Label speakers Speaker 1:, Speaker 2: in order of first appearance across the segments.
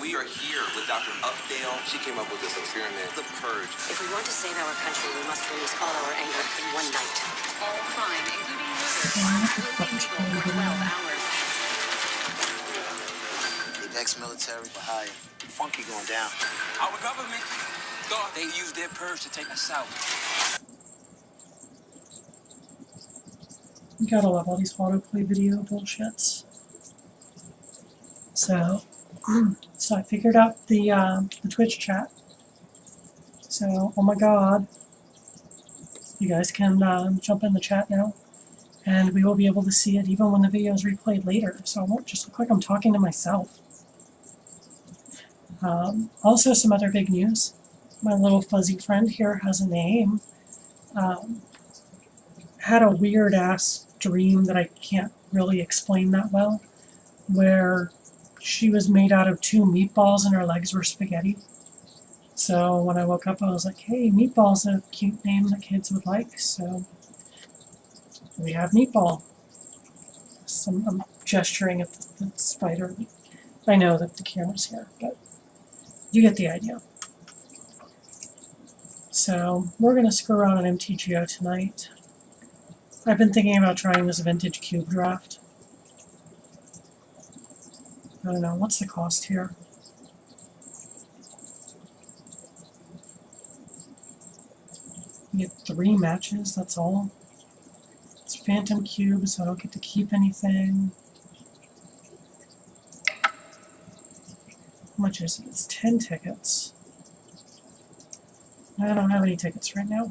Speaker 1: We are here with Dr. Updale. She came up with this experiment, the purge.
Speaker 2: If we want to save our country, we must release all our anger in one night. All crime, including murder, will be legal for 12 hours.
Speaker 3: The ex-military for hire. Funky going down.
Speaker 4: Our government thought they used their purge to take us out.
Speaker 5: You gotta love all these autoplay video bullshits. So I figured out the Twitch chat. So, oh my god, you guys can jump in the chat now, and we will be able to see it even when the video is replayed later. So it won't just look like I'm talking to myself. Also, some other big news. My little fuzzy friend here has a name. Had a weird ass dream that I can't really explain that well, where she was made out of 2 meatballs and her legs were spaghetti. So when I woke up, I was like, hey, Meatball's a cute name that kids would like, so we have Meatball. So I'm gesturing at the spider. I know that the camera's here, but you get the idea. So we're going to screw around on MTGO tonight. I've been thinking about trying this vintage cube draft. I don't know, what's the cost here? You get 3 matches, that's all. It's Phantom Cube, so I don't get to keep anything. How much is it? It's 10 tickets. I don't have any tickets right now.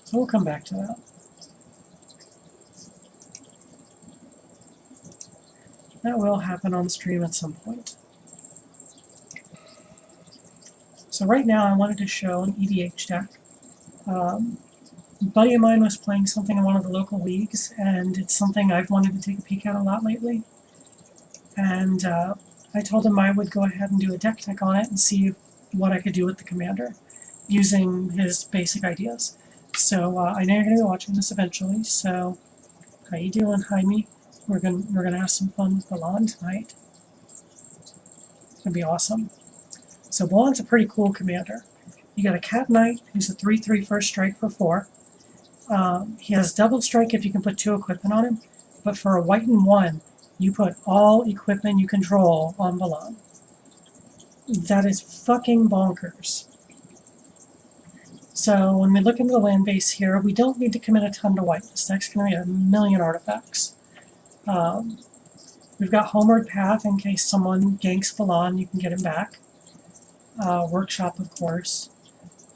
Speaker 5: So we'll come back to that. That will happen on stream at some point. So right now I wanted to show an EDH deck. A buddy of mine was playing something in one of the local leagues, and it's something I've wanted to take a peek at a lot lately. And I told him I would go ahead and do a deck tech on it and see what I could do with the commander using his basic ideas. So I know you're going to be watching this eventually, so how you doing, Jaime? We're gonna have some fun with Balan tonight. It's gonna be awesome. So Balan's a pretty cool commander. You got a Cat Knight who's a 3/3 first strike for 4. He has double strike if you can put 2 equipment on him, but for a white and 1, you put all equipment you control on Balan. That is fucking bonkers. So when we look into the land base here, we don't need to commit a ton to white. This deck's gonna be a million artifacts. We've got Homeward Path in case someone ganks Balan, you can get him back. Workshop, of course.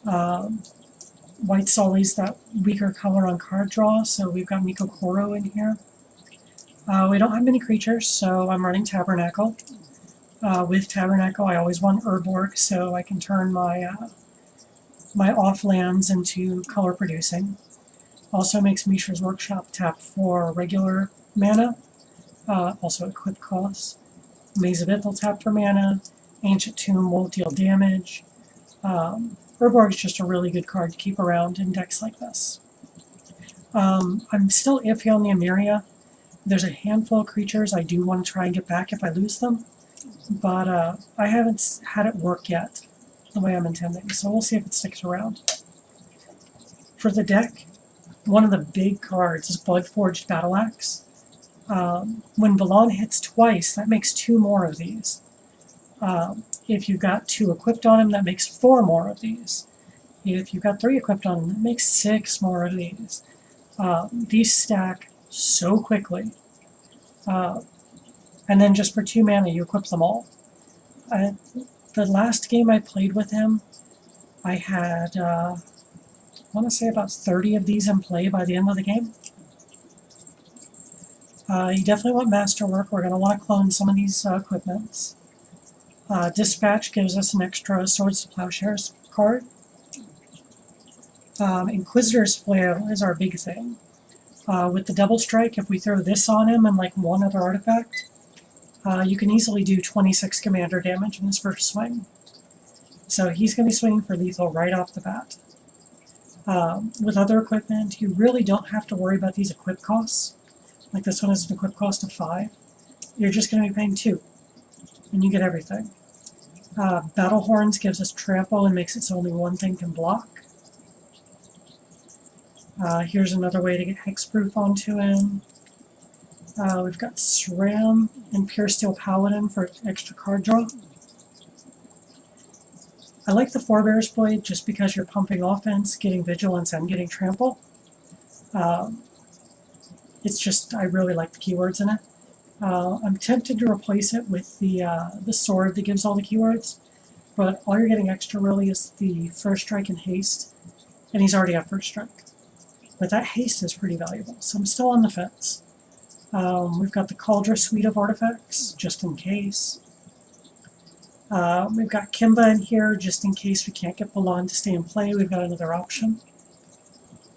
Speaker 5: White's always that weaker color on card draw, so we've got Miko Koro in here. We don't have many creatures, so I'm running Tabernacle. With Tabernacle, I always want Urborg, so I can turn my my off lands into color producing. Also makes Mishra's Workshop tap for regular mana, also equip costs. Maze of Ithil tap for mana. Ancient Tomb will deal damage. Urborg is just a really good card to keep around in decks like this. I'm still iffy on the Emeria. There's a handful of creatures I do want to try and get back if I lose them, but I haven't had it work yet the way I'm intending, so we'll see if it sticks around. For the deck, one of the big cards is Bloodforged Battle Axe. When Balan hits twice, that makes 2 more of these. If you've got 2 equipped on him, that makes 4 more of these. If you've got 3 equipped on him, that makes 6 more of these. These stack so quickly. And then just for 2 mana, you equip them all. The last game I played with him, I had, I want to say about 30 of these in play by the end of the game. You definitely want Masterwork. We're going to want to clone some of these equipments. Dispatch gives us an extra Swords to Plowshares card. Inquisitor's Flail is our big thing. With the double strike, if we throw this on him and like 1 other artifact, you can easily do 26 commander damage in his first swing. So he's going to be swinging for lethal right off the bat. With other equipment, you really don't have to worry about these equip costs. Like this one has an equip cost of 5. You're just going to be paying 2. and you get everything. Battle Horns gives us trample and makes it so only one thing can block. Here's another way to get hexproof onto him. We've got SRAM and Pure Steel Paladin for extra card draw. I like the Forebear's Blade just because you're pumping offense, getting vigilance, and getting trample. It's just, I really like the keywords in it. I'm tempted to replace it with the sword that gives all the keywords, but all you're getting extra really is the first strike and haste, and he's already at first strike. But that haste is pretty valuable, so I'm still on the fence. We've got the Cauldron suite of artifacts, just in case. We've got Kimba in here, just in case we can't get Balan to stay in play, we've got another option.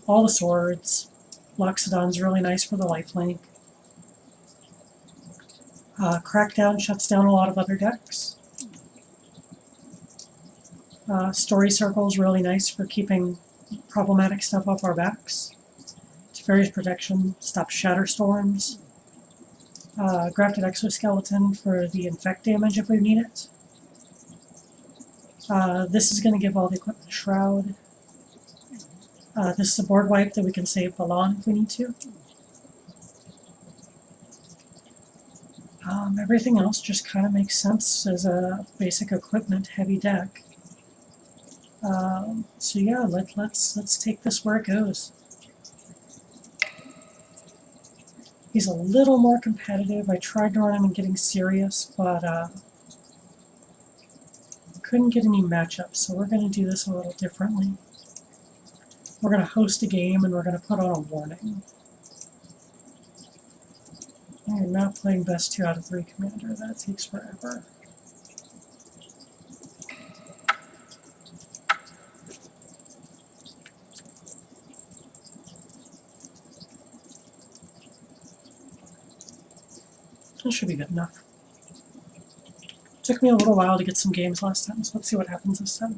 Speaker 5: All the swords. Loxodon's really nice for the lifelink. Crackdown shuts down a lot of other decks. Story Circle's really nice for keeping problematic stuff off our backs. Fairy's Protection stops Shatter Storms. Grafted Exoskeleton for the infect damage if we need it. This is going to give all the equipment Shroud. This is a board wipe that we can save Balan if we need to. Everything else just kind of makes sense as a basic equipment heavy deck. So yeah, let's take this where it goes. He's a little more competitive. I tried to run him and getting serious, but couldn't get any matchups, so we're going to do this a little differently. We're going to host a game and we're going to put on a warning. I'm not playing best 2 out of 3 commander. That takes forever. That should be good enough. Took me a little while to get some games last time, so let's see what happens this time.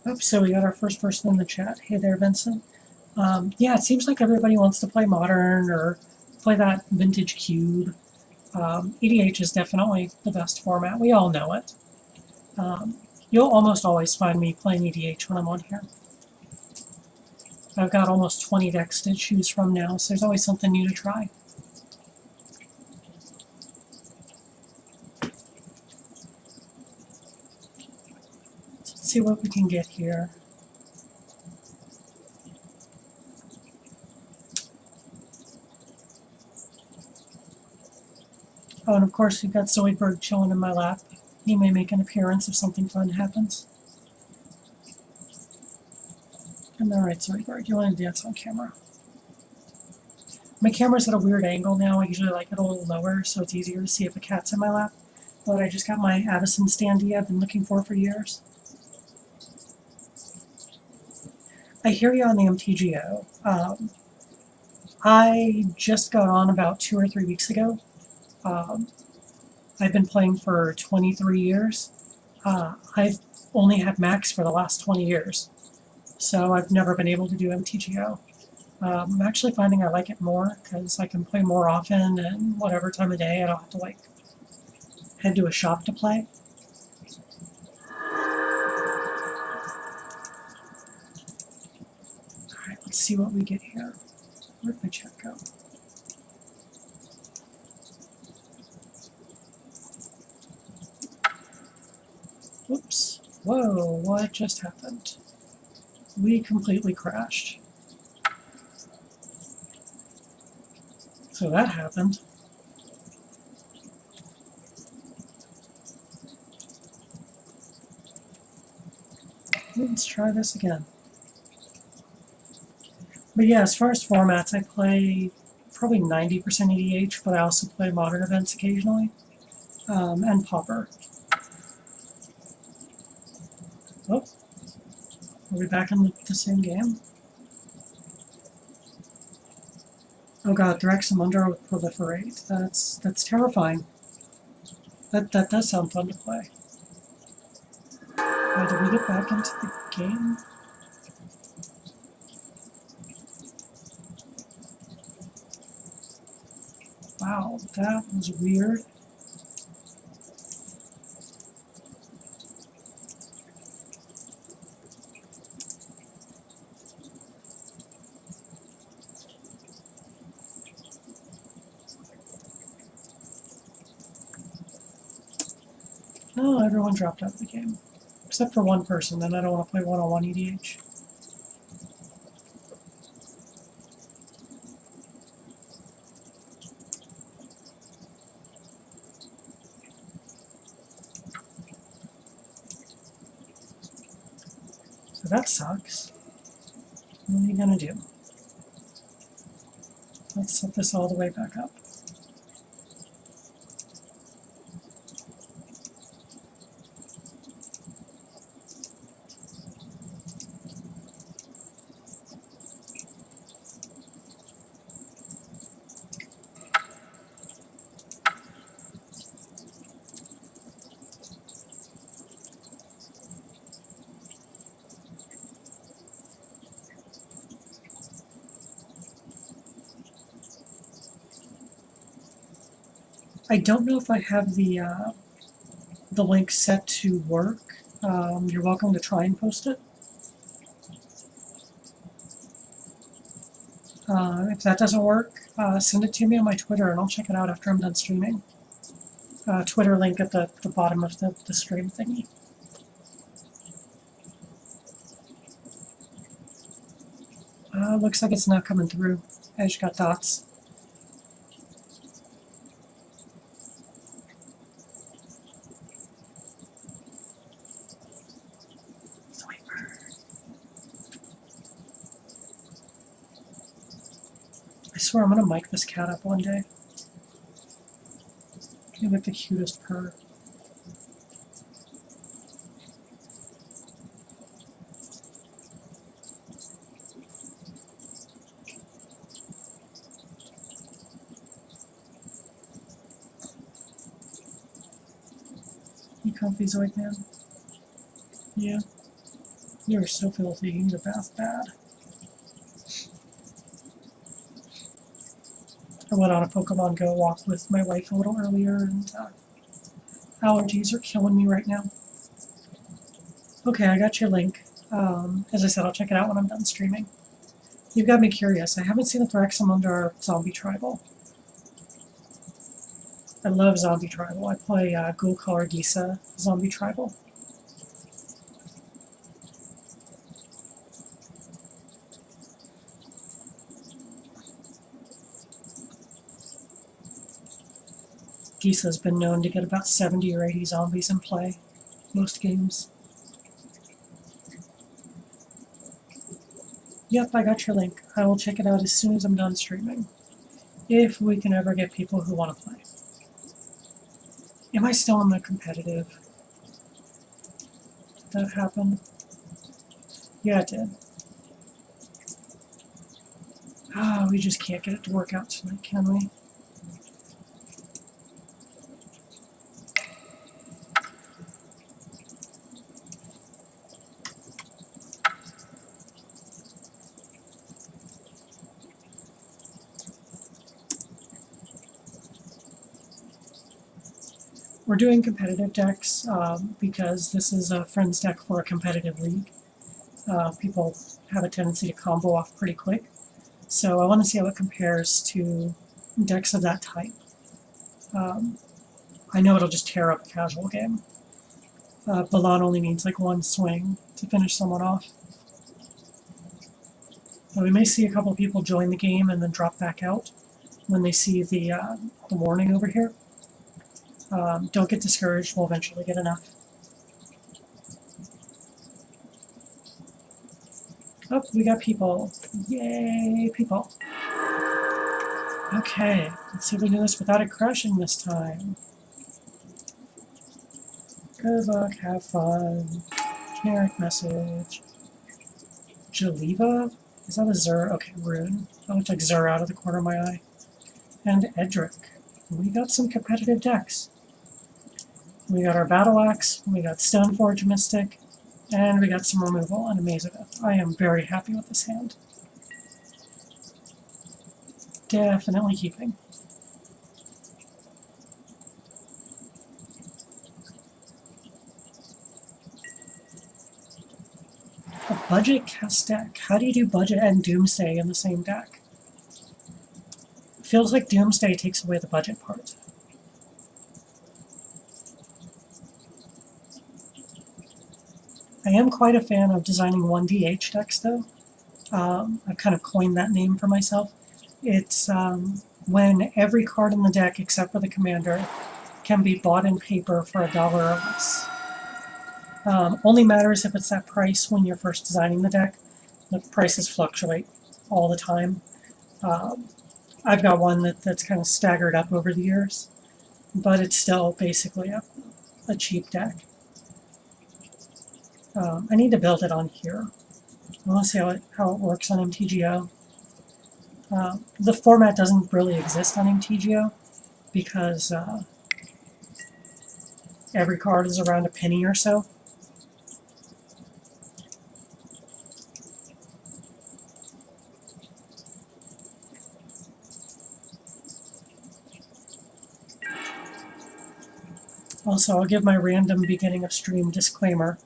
Speaker 5: Oops, so we got our first person in the chat. Hey there, Vincent. Yeah, it seems like everybody wants to play Modern or play that Vintage Cube. EDH is definitely the best format. We all know it. You'll almost always find me playing EDH when I'm on here. I've got almost 20 decks to choose from now, so there's always something new to try. So let's see what we can get here. Oh, and of course we've got Zoidberg chilling in my lap. He may make an appearance if something fun happens. And alright, Zoidberg, you want to dance on camera. My camera's at a weird angle now. I usually like it a little lower so it's easier to see if a cat's in my lap. But I just got my Avison standee I've been looking for years. I hear you on the MTGO. I just got on about 2 or 3 weeks ago. I've been playing for 23 years. I've only had Max for the last 20 years. So I've never been able to do MTGO. I'm actually finding I like it more because I can play more often and whatever time of day. I don't have to like head to a shop to play. Alright, let's see what we get here. Where'd my chat go? Whoops. Whoa, what just happened? We completely crashed. So that happened. Let's try this again. But yeah, as far as formats, I play probably 90% EDH, but I also play Modern events occasionally, and Pauper. Oh, are we back in the same game? Oh god, Draxamundra with Proliferate. That's terrifying. That does sound fun to play. Did we get back into the game? Wow, that was weird. Oh, everyone dropped out of the game. Except for one person, then I don't want to play one-on-one EDH. So that sucks. What are you gonna do? Let's set this all the way back up. I don't know if I have the link set to work. You're welcome to try and post it. If that doesn't work, send it to me on my Twitter and I'll check it out after I'm done streaming. Twitter link at the bottom of the stream thingy. Looks like it's not coming through. I just got dots. I swear I'm gonna mic this cat up one day. Give it the cutest purr. You comfy, Zoid man? Yeah. You're so filthy. You need a bath bad. I went on a Pokemon Go walk with my wife a little earlier, and allergies are killing me right now. Okay, I got your link. As I said, I'll check it out when I'm done streaming. You've got me curious. I haven't seen the Thraxamunder Zombie Tribal. I love Zombie Tribal. I play Ghoul Color Gisa Zombie Tribal. Gisa's been known to get about 70 or 80 zombies in play, most games. Yep, I got your link. I will check it out as soon as I'm done streaming. If we can ever get people who want to play. Am I still in the competitive? Did that happen? Yeah, it did. Ah, we just can't get it to work out tonight, can we? We're doing competitive decks because this is a friends deck for a competitive league. People have a tendency to combo off pretty quick. So I want to see how it compares to decks of that type. I know it'll just tear up a casual game. Balan only needs like one swing to finish someone off. But we may see a couple people join the game and then drop back out when they see the warning over here. Don't get discouraged, we'll eventually get enough. Oh, we got people. Yay, people. Okay, let's see if we can do this without it crashing this time. Good luck, have fun. Generic message. Jaliva? Is that a Zur? Okay, Rune. That looks like Zur out of the corner of my eye. And Edric. We got some competitive decks. We got our Battle Axe, we got Stoneforge Mystic, and we got some removal and Amazabeth. I am very happy with this hand. Definitely keeping. A budget cast deck. How do you do budget and Doomsday in the same deck? Feels like Doomsday takes away the budget part. I am quite a fan of designing 1DH decks, though. I've kind of coined that name for myself. It's when every card in the deck, except for the commander, can be bought in paper for $1 or less. Only matters if it's that price when you're first designing the deck. The prices fluctuate all the time. I've got one that's kind of staggered up over the years, but it's still basically a cheap deck. I need to build it on here. I want to see how it works on MTGO. The format doesn't really exist on MTGO because every card is around a penny or so. Also, I'll give my random beginning of stream disclaimer.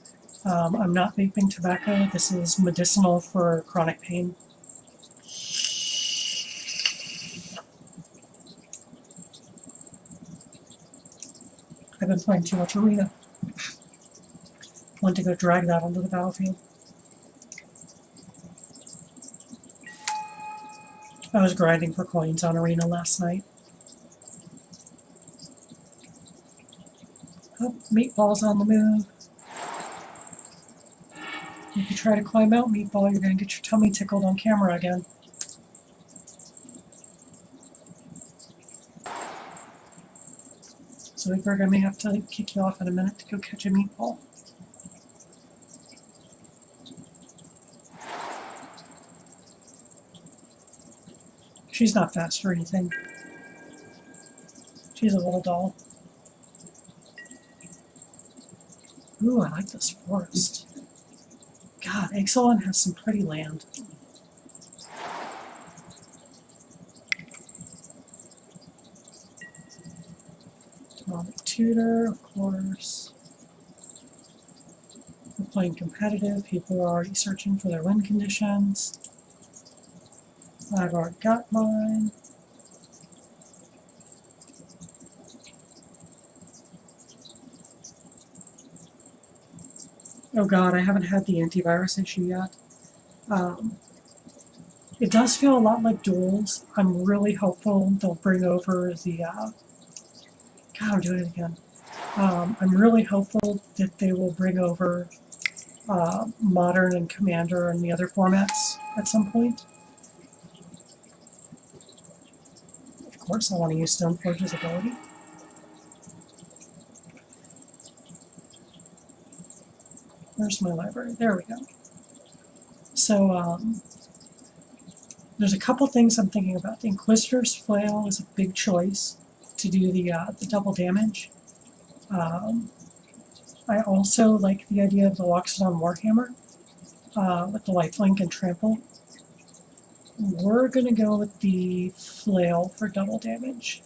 Speaker 5: I'm not vaping tobacco. This is medicinal for chronic pain. I've been playing too much Arena. Want to go drag that onto the battlefield. I was grinding for coins on Arena last night. Oh, Meatball's on the move. If you try to climb out, Meatball, you're going to get your tummy tickled on camera again. So Iberg, I may have to kick you off in a minute to go catch a Meatball. She's not fast or anything. She's a little doll. Ooh, I like this forest. God, Ixalan has some pretty land. Demonic Tutor, of course. We're playing competitive. People are already searching for their win conditions. I've already got mine. Oh god, I haven't had the antivirus issue yet. It does feel a lot like duels. I'm really hopeful they'll bring over the... God, I'm doing it again. I'm really hopeful that they will bring over Modern and Commander and the other formats at some point. Of course, I want to use Stoneforge's ability. Where's my library? There we go. So, there's a couple things I'm thinking about. The Inquisitor's Flail is a big choice to do the double damage. I also like the idea of the Loxodon Warhammer with the lifelink and trample. We're going to go with the Flail for double damage.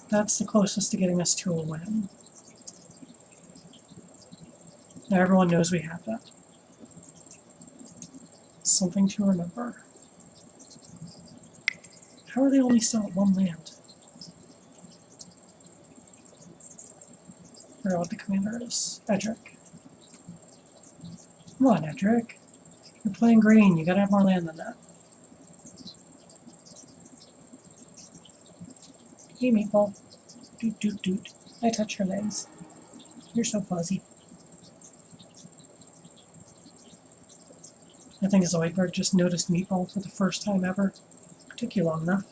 Speaker 5: That's the closest to getting us to a win. Now everyone knows we have that. Something to remember. How are they only still at one land? I forgot what the commander is. Edric. Come on, Edric. You're playing green. You gotta have more land than that. Hey, Meatball. Doot, doot, doot. I touch your legs. You're so fuzzy. I think Zoidberg just noticed Meatball for the first time ever. Took you long enough.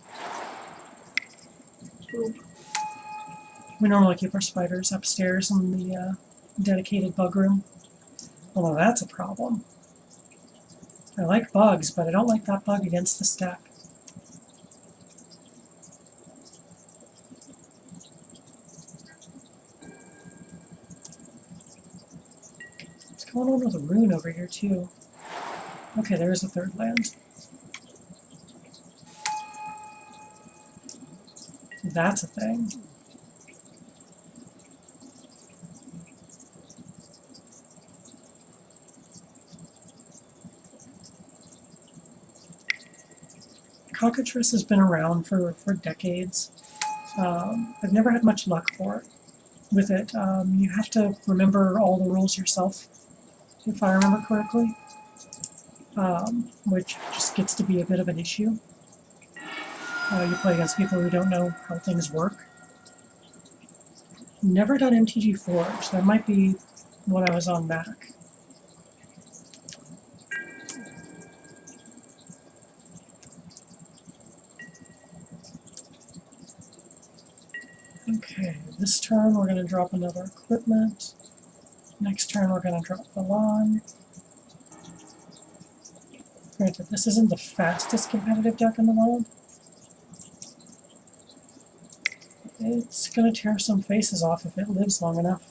Speaker 5: We normally keep our spiders upstairs in the dedicated bug room. Although that's a problem. I like bugs, but I don't like that bug against this deck. What's going on with the rune over here, too? Okay, there's a third land. That's a thing. Cockatrice has been around for decades. I've never had much luck with it. You have to remember all the rules yourself, if I remember correctly, which just gets to be a bit of an issue. You play against people who don't know how things work. Never done MTG Forge. That might be when I was on Mac. Okay, this turn we're going to drop another equipment. Next turn we're going to drop Balan. Granted, this isn't the fastest competitive deck in the world. It's going to tear some faces off if it lives long enough.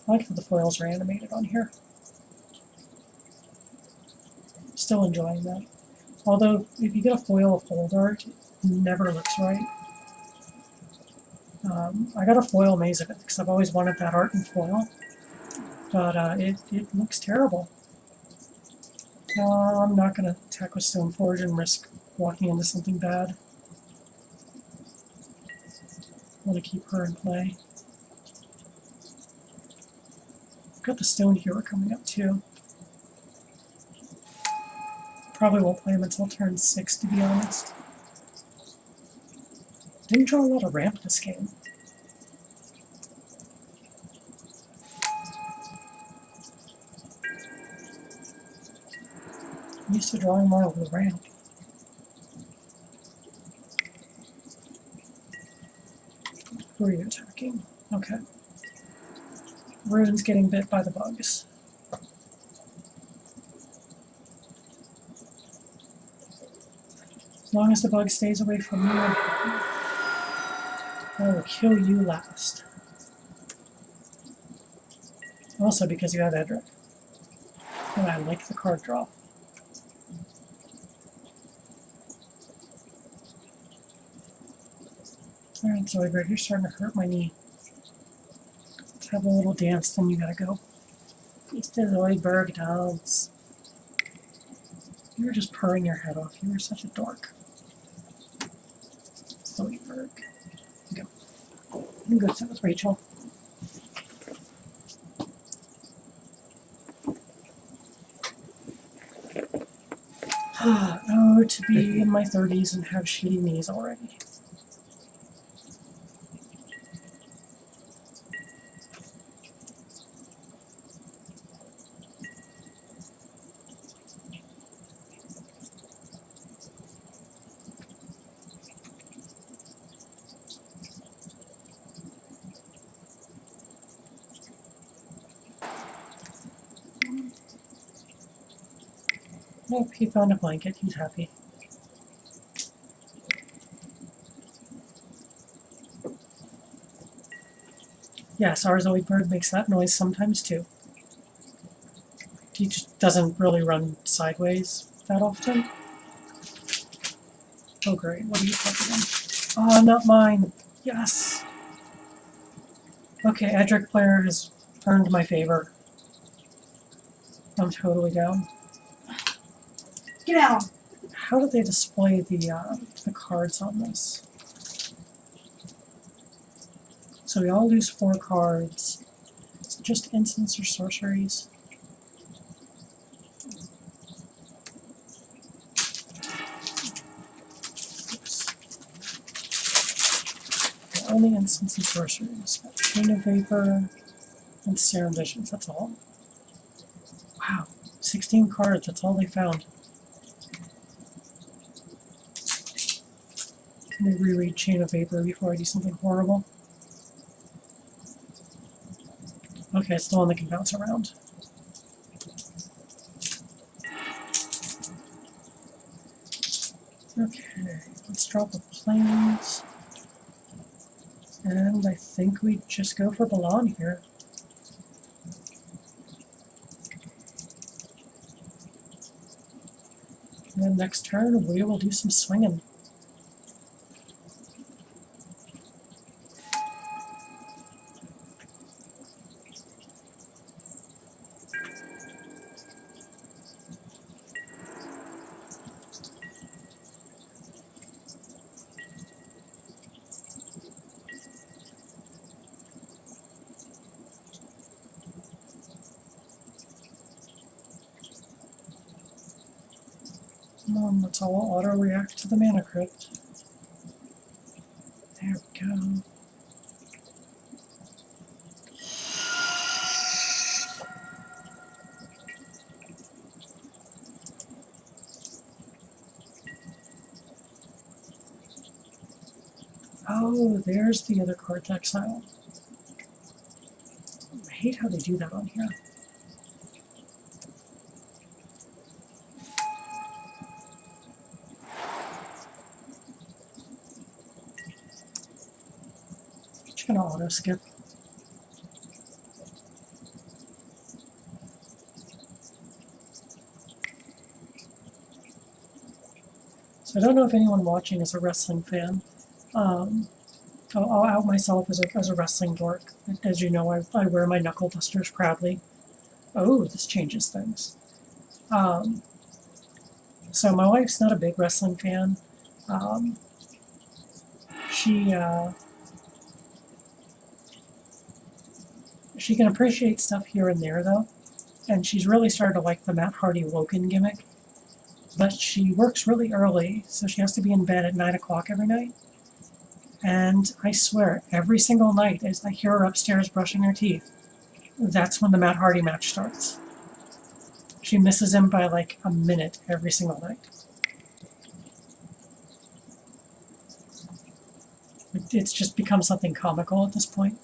Speaker 5: I like that the foils are animated on here. Still enjoying that. Although, if you get a foil of hold art, it never looks right. I got a foil Maze of it because I've always wanted that art in foil, but it looks terrible. I'm not going to attack with Stoneforge and risk walking into something bad. I want to keep her in play. Got the Stone Hero coming up too. Probably won't play him until turn 6, to be honest. Didn't draw a lot of ramp this game. I'm used to drawing more of the ramp. Who are you attacking? Okay. Rune's getting bit by the bugs. As long as the bug stays away from me, I'm happy. I will kill you last. Also because you have Edric. And I like the card draw. Alright, Zoidberg, you're starting to hurt my knee. Let's have a little dance, then you gotta go. It's the Zoidberg dance. You were just purring your head off. You were such a dork. Zoidberg. Go. You can go sit with Rachel. Oh, to be in my 30s and have shitty knees already. Nope, he found a blanket. He's happy. Yes, our Zoidberg makes that noise sometimes too. He just doesn't really run sideways that often. Oh great, what are you talking about? Oh, not mine. Yes. Okay, Edric player has earned my favor. I'm totally down.
Speaker 6: Get out!
Speaker 5: How do they display the cards on this? So we all lose 4 cards. Is it just instants or sorceries? Oops. Okay, only instants and sorceries. Chain of Vapor and Serum Visions, that's all. Wow, 16 cards, that's all they found. Let me reread Chain of Vapor before I do something horrible. Okay, it's the one that can bounce around. Okay, let's drop the planes. And I think we just go for Balan here. And then next turn, we will do some swinging. Come on, let's all auto-react to the mana crypt. There we go. Oh, there's the other card to exile. I hate how they do that on here. Just gonna auto skip. So I don't know if anyone watching is a wrestling fan. I'll out myself as a wrestling dork. As you know, I wear my knuckle dusters proudly. Oh, this changes things. So my wife's not a big wrestling fan. Um, she she can appreciate stuff here and there though, and she's really started to like the Matt Hardy Woken gimmick. But she works really early, so she has to be in bed at 9 o'clock every night. And I swear, every single night as I hear her upstairs brushing her teeth, that's when the Matt Hardy match starts. She misses him by like a minute every single night. It's just become something comical at this point.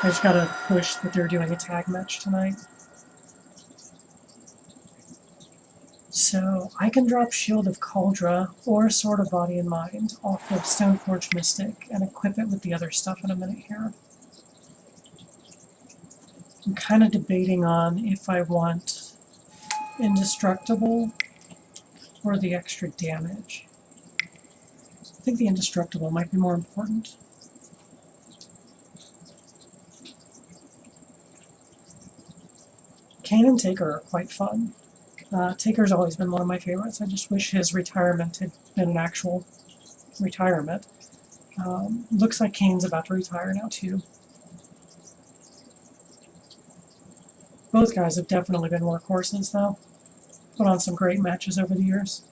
Speaker 5: I just gotta push that they're doing a tag match tonight. So I can drop Shield of Cauldra or Sword of Body and Mind off of Stoneforge Mystic and equip it with the other stuff in a minute here. I'm kind of debating on if I want Indestructible or the extra damage. I think the Indestructible might be more important. Kane and Taker are quite fun. Taker's always been one of my favorites. I just wish his retirement had been an actual retirement. Looks like Kane's about to retire now too. Both guys have definitely been workhorses though. Put on some great matches over the years.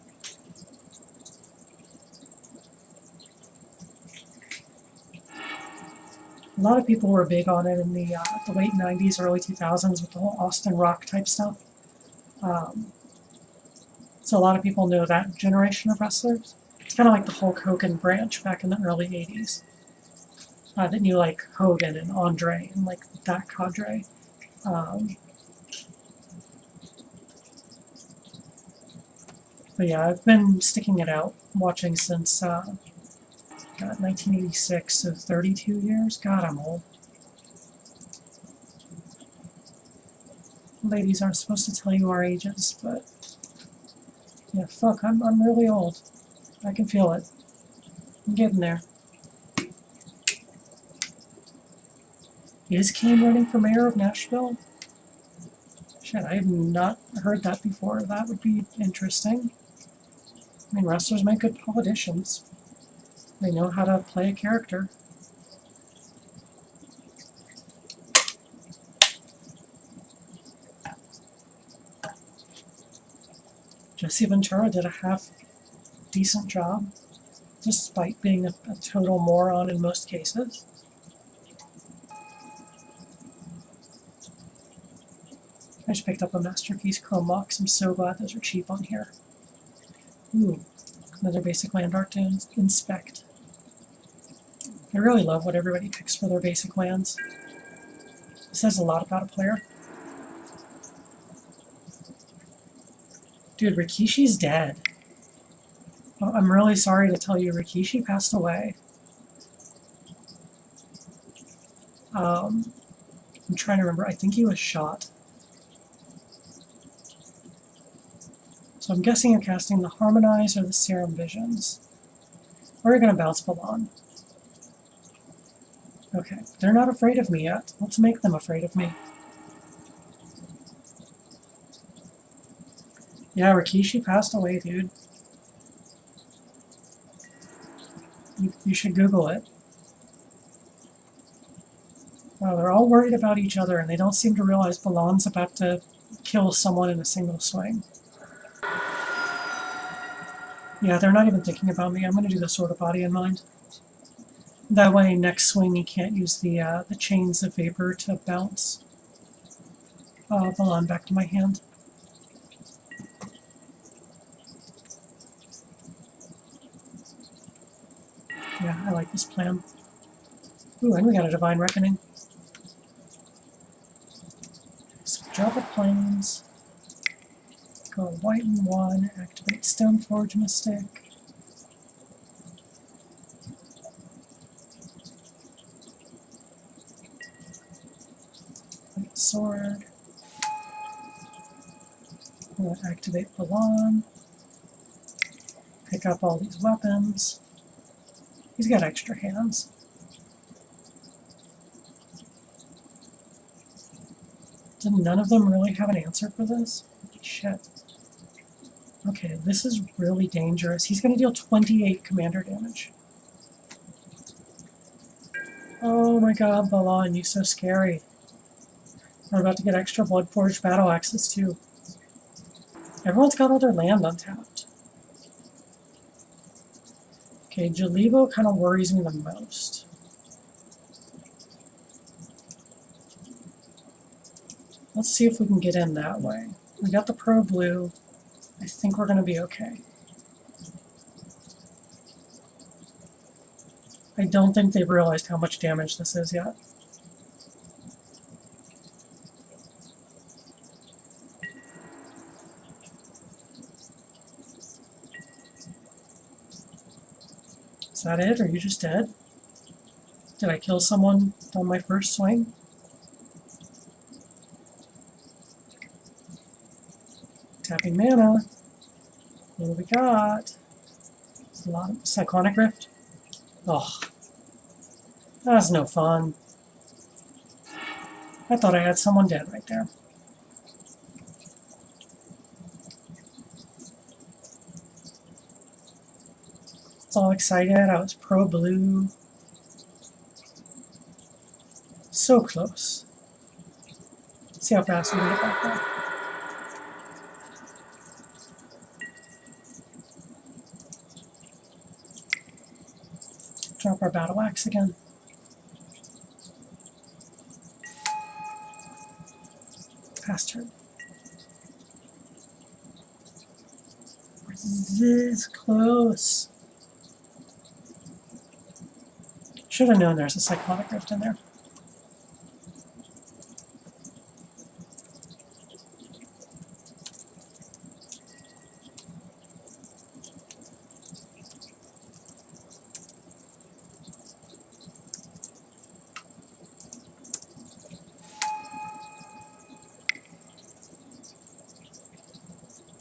Speaker 5: A lot of people were big on it in the late 90s, early 2000s with the whole Austin Rock type stuff. So a lot of people know that generation of wrestlers. It's kind of like the Hulk Hogan branch back in the early 80s. That knew like Hogan and Andre and like that cadre. But yeah, I've been sticking it out, watching since 1986, so 32 years. God, I'm old. Ladies aren't supposed to tell you our ages, but yeah, fuck, I'm really old. I can feel it. I'm getting there. Is Kane running for mayor of Nashville? Shit, I have not heard that before. That would be interesting. I mean, wrestlers make good politicians. They know how to play a character. Jesse Ventura did a half-decent job, despite being a total moron in most cases. I just picked up a Masterpiece Chrome Box. I'm so glad those are cheap on here. Ooh, another basic land art to inspect. I really love what everybody picks for their basic lands. It says a lot about a player. Dude, Rikishi's dead. I'm really sorry to tell you, Rikishi passed away. I'm trying to remember. I think he was shot. So I'm guessing you're casting the Harmonize or the Serum Visions. Or you're going to bounce Balan. Okay, they're not afraid of me yet. Let's make them afraid of me. Yeah, Rikishi passed away, dude. You should Google it. Oh, they're all worried about each other, and they don't seem to realize Balan's about to kill someone in a single swing. Yeah, they're not even thinking about me. I'm going to do the Sword of Body and Mind. That way, next swing, he can't use the chains of vapor to bounce Balan back to my hand. Yeah, I like this plan. Ooh, and we got a Divine Reckoning. So drop a Plains. Go white and 1, activate Stoneforge Mystic. White Sword. We'll activate Balan. Pick up all these weapons. He's got extra hands. Did none of them really have an answer for this? Shit. Okay, this is really dangerous. He's going to deal 28 commander damage. Oh my god, Balan, you're so scary. We're about to get extra Bloodforged battle axes too. Everyone's got all their land untapped. Okay, Jalibo kind of worries me the most. Let's see if we can get in that way. We got the Pro Blue. I think we're going to be okay. I don't think they've realized how much damage this is yet. Is that it? Are you just dead? Did I kill someone on my first swing? Tapping mana. What do we got? A lot of Cyclonic Rift. Oh, that's no fun. I thought I had someone dead right there. I was all excited. I was pro blue. So close. Let's see how fast we can get back there. Drop our battle axe again. Past turn. We're this close. Should have known there's a Cyclonic Rift in there.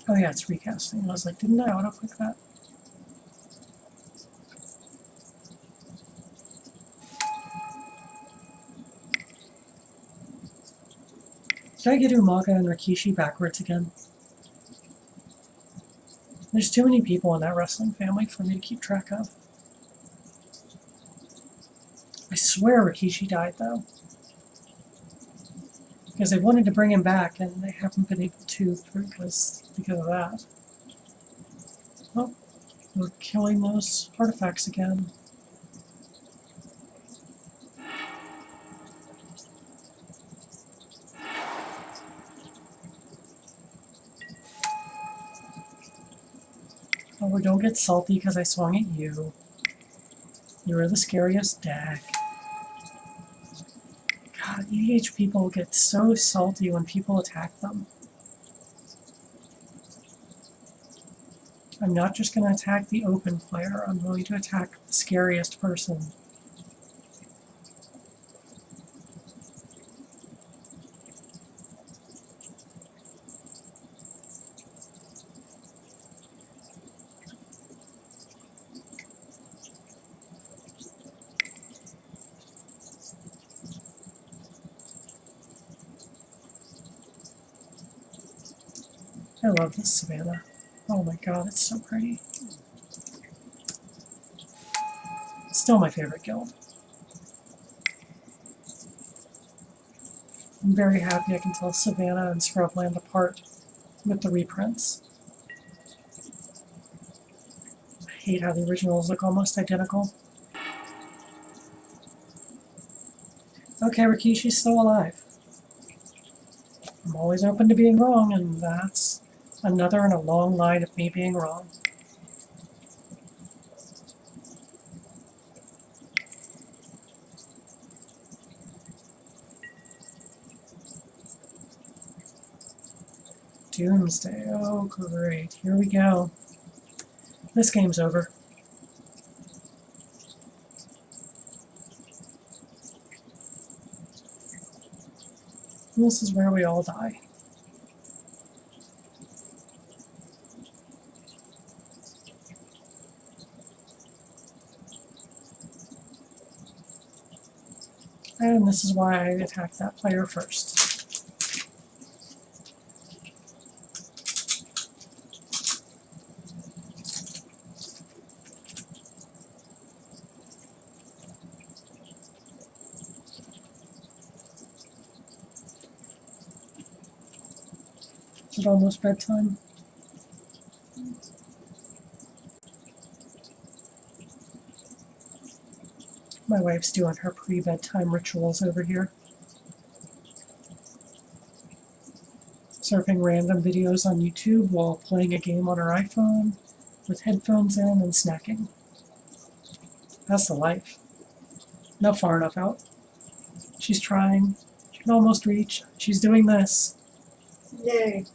Speaker 5: Oh yeah, it's recasting. I was like, didn't I auto-click that? Did I get Umaga and Rikishi backwards again? There's too many people in that wrestling family for me to keep track of. I swear Rikishi died, though. Because they wanted to bring him back, and they haven't been able to because of that. Oh, we're killing those artifacts again. Oh, don't get salty because I swung at you. You were the scariest deck. God, EDH people get so salty when people attack them. I'm not just going to attack the open player, I'm going to attack the scariest person. I love this Savannah. Oh my god, it's so pretty. Still my favorite guild. I'm very happy I can tell Savannah and Scrubland apart with the reprints. I hate how the originals look almost identical. Okay, Rikishi's still alive. I'm always open to being wrong, and that's another in a long line of me being wrong. Doomsday. Oh, great. Here we go. This game's over. This is where we all die. And this is why I attacked that player first. Is it almost bedtime? My wife's doing her pre-bedtime rituals over here. Surfing random videos on YouTube while playing a game on her iPhone with headphones in and snacking. That's the life. Not far enough out. She's trying. She can almost reach. She's doing this. Yay.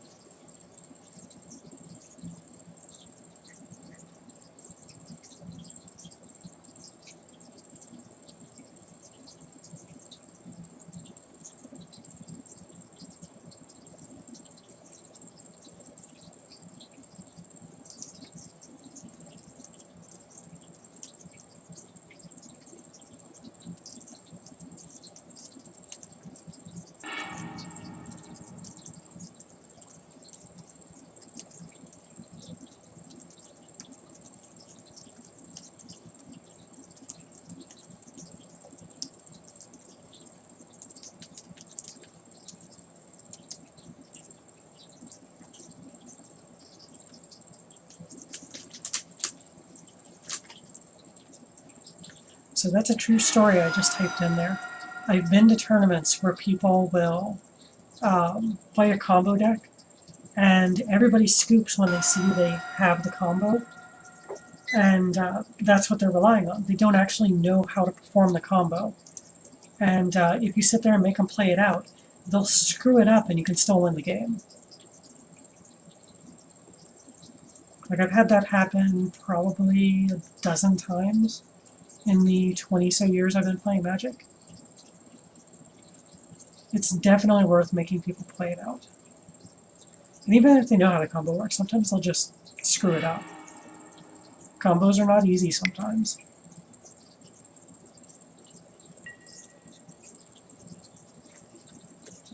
Speaker 5: So that's a true story I just typed in there. I've been to tournaments where people will play a combo deck, and everybody scoops when they see they have the combo, and that's what they're relying on. They don't actually know how to perform the combo. And if you sit there and make them play it out, they'll screw it up and you can still win the game. Like, I've had that happen probably a dozen times in the 20-so years I've been playing Magic. It's definitely worth making people play it out. And even if they know how the combo works, sometimes they'll just screw it up. Combos are not easy sometimes.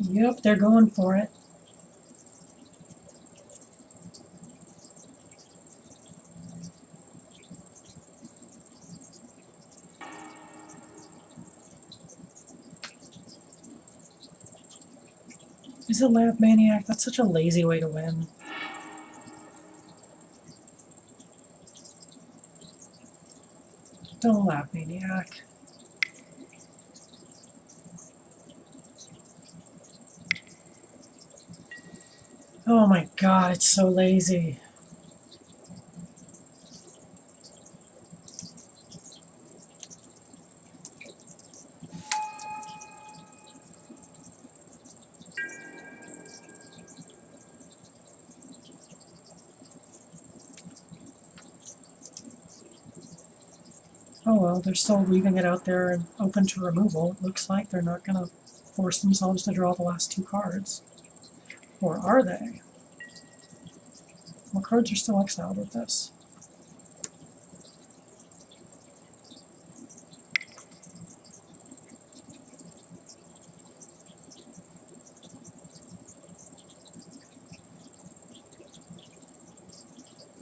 Speaker 5: Yep, they're going for it. Is it Lab Maniac? That's such a lazy way to win. Don't Lab Maniac. Oh my god, it's so lazy. Oh well, they're still leaving it out there and open to removal. It looks like they're not going to force themselves to draw the last two cards. Or are they? What cards are still exiled with this?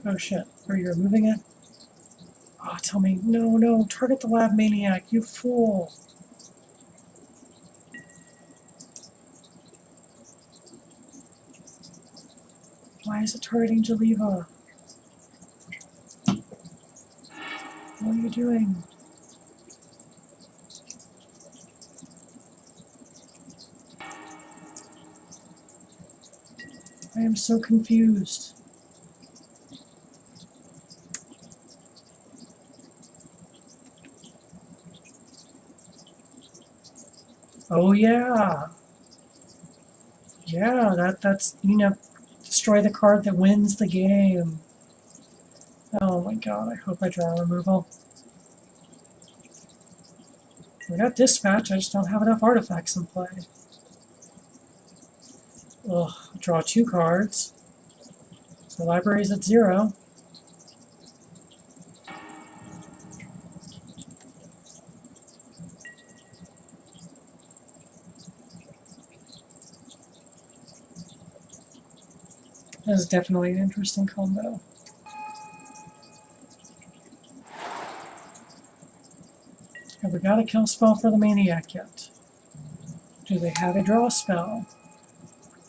Speaker 5: Oh shit, are you removing it? Oh, tell me, no, no, target the Lab Maniac, you fool! Why is it targeting Jaliva? What are you doing? I am so confused. Oh yeah. Yeah, that's destroy the card that wins the game. Oh my god, I hope I draw removal. I got dispatch, I just don't have enough artifacts in play. Ugh, draw 2 cards. So library's at 0. This is definitely an interesting combo. Have we got a kill spell for the Maniac yet? Do they have a draw spell?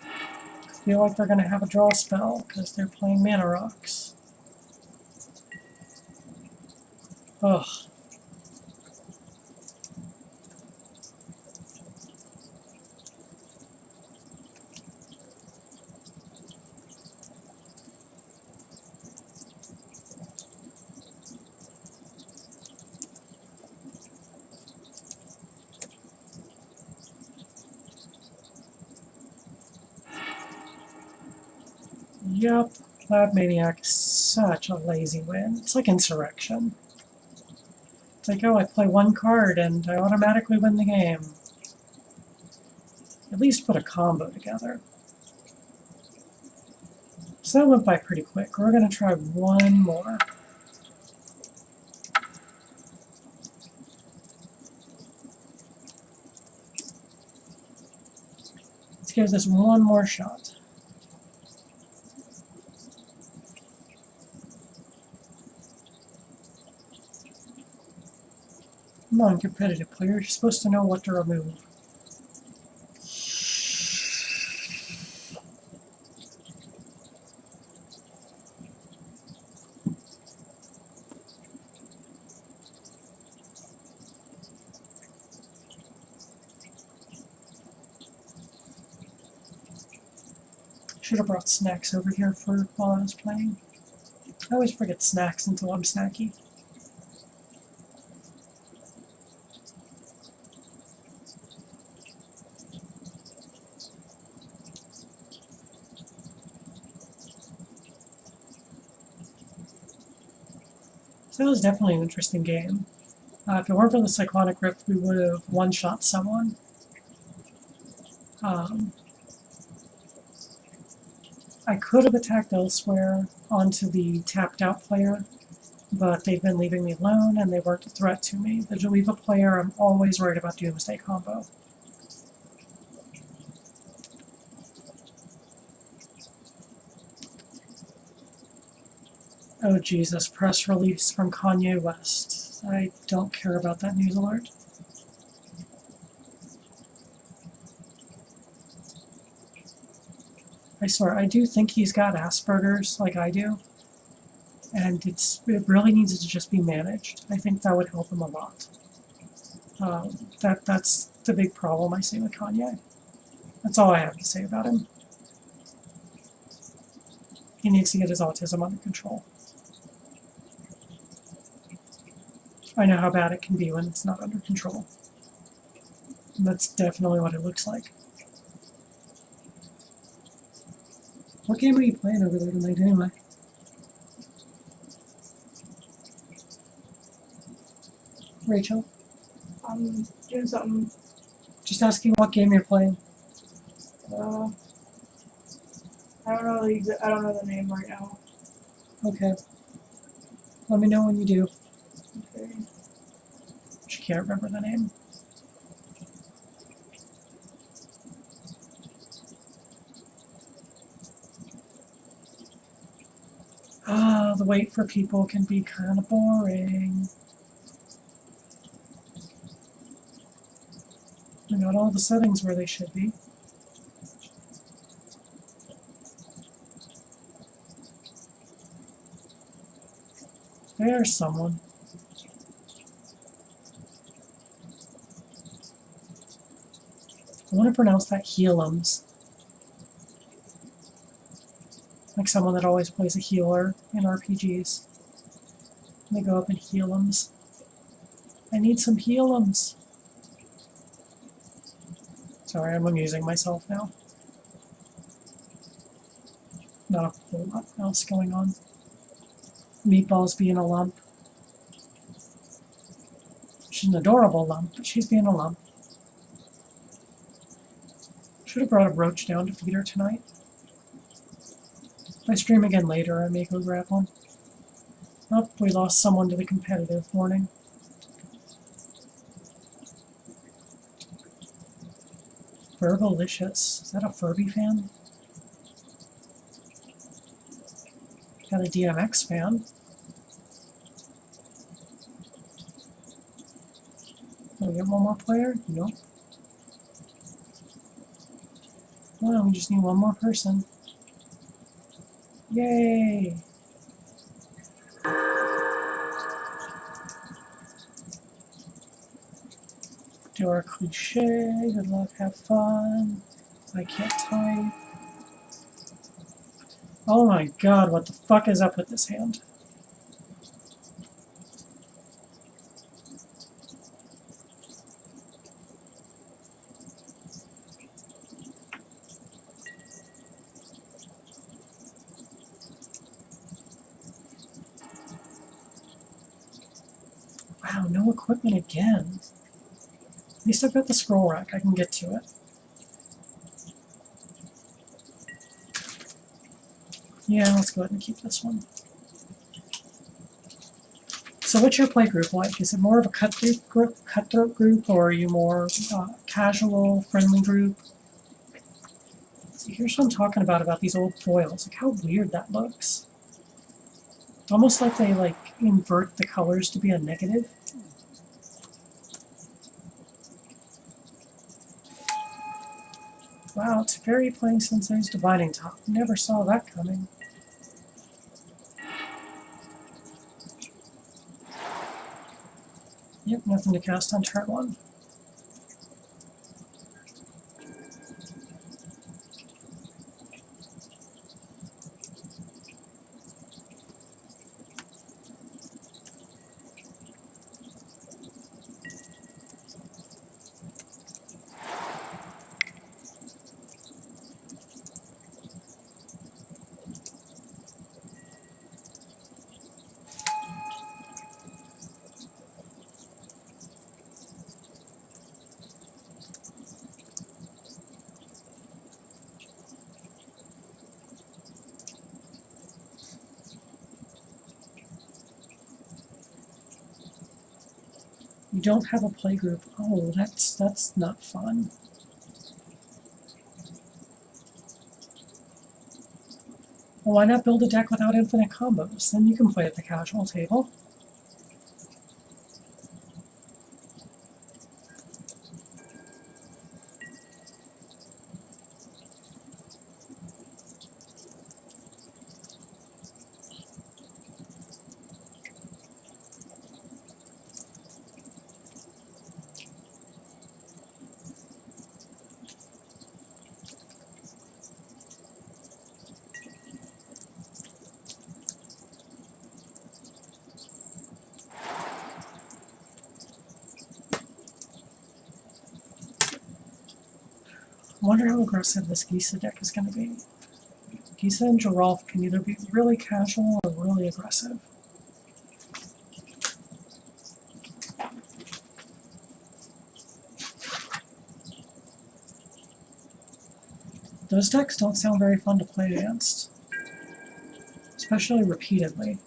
Speaker 5: I feel like they're going to have a draw spell because they're playing Mana Rocks. Ugh. Yep, Lab Maniac is such a lazy win. It's like Insurrection. It's like, oh, I play 1 card and I automatically win the game. At least put a combo together. So that went by pretty quick. We're going to try 1 more. Let's give this 1 more shot. Come on, competitive player. You're supposed to know what to remove. Should have brought snacks over here for while I was playing. I always forget snacks until I'm snacky. So that was definitely an interesting game. If it weren't for the Cyclonic Rift, we would have one-shot someone. I could have attacked elsewhere onto the tapped-out player, but they've been leaving me alone and they weren't a threat to me. The Jaliva player, I'm always worried about Doomsday combo. Oh Jesus, press release from Kanye West. I don't care about that news alert. I swear, I do think he's got Asperger's like I do. And it really needs to just be managed. I think that would help him a lot. That's the big problem I see with Kanye. That's all I have to say about him. He needs to get his autism under control. I know how bad it can be when it's not under control. And that's definitely what it looks like. What game are you playing over there tonight anyway? Rachel?
Speaker 6: I'm doing something.
Speaker 5: Just asking what game you're playing.
Speaker 6: I don't know the name right now.
Speaker 5: Okay. Let me know when you do.
Speaker 6: Okay.
Speaker 5: She can't remember the name. The wait for people can be kind of boring. I got all the settings where they should be. There's someone. I want to pronounce that Healums. Like someone that always plays a healer in RPGs. They go up and Healums. I need some Healums. Sorry, I'm amusing myself now. Not a whole lot else going on. Meatball's being a lump. She's an adorable lump, but she's being a lump. Should have brought a brooch down to feed her tonight. If I stream again later, I may go grab one. Oh, we lost someone to the competitive warning. Fergalicious. Is that a Furby fan? Got a DMX fan. Can we get one more player? Nope. Well, we just need one more person. Yay! Do our cliche, good luck, have fun. I can't type. Oh my god, what the fuck is up with this hand? Wow, no equipment again. At least I've got the scroll rack, I can get to it. Yeah, let's go ahead and keep this one. So what's your play group like? Is it more of a cutthroat group, or are you more casual, friendly group? So here's what I'm talking about these old foils. Like how weird that looks. Almost like they invert the colors to be a negative. Wow, it's very Playing Sensei's Dividing Top. Never saw that coming. Yep, nothing to cast on turn one. You don't have a playgroup. Oh, that's not fun. Well, why not build a deck without infinite combos? Then you can play at the casual table. I wonder how aggressive this Gisa deck is going to be. Gisa and Geralf can either be really casual or really aggressive. Those decks don't sound very fun to play against, especially repeatedly.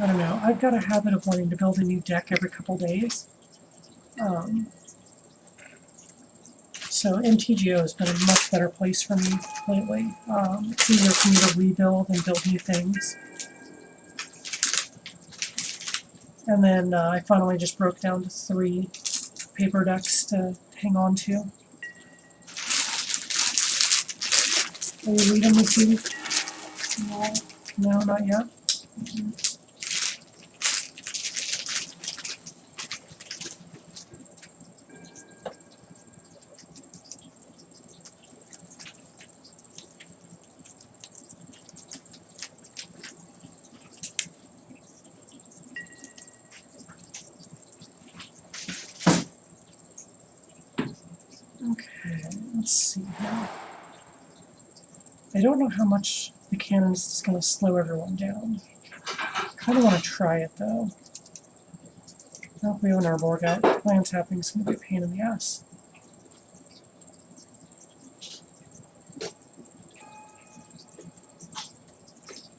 Speaker 5: I don't know, I've got a habit of wanting to build a new deck every couple days. So MTGO has been a much better place for me lately. It's easier for me to rebuild and build new things. And then I finally just broke down to 3 paper decks to hang on to. Are you reading me too? No, not yet. Okay, let's see here. I don't know how much the cannon is going to slow everyone down. Kind of want to try it though. Now if we own our board out, land tapping is going to be a pain in the ass.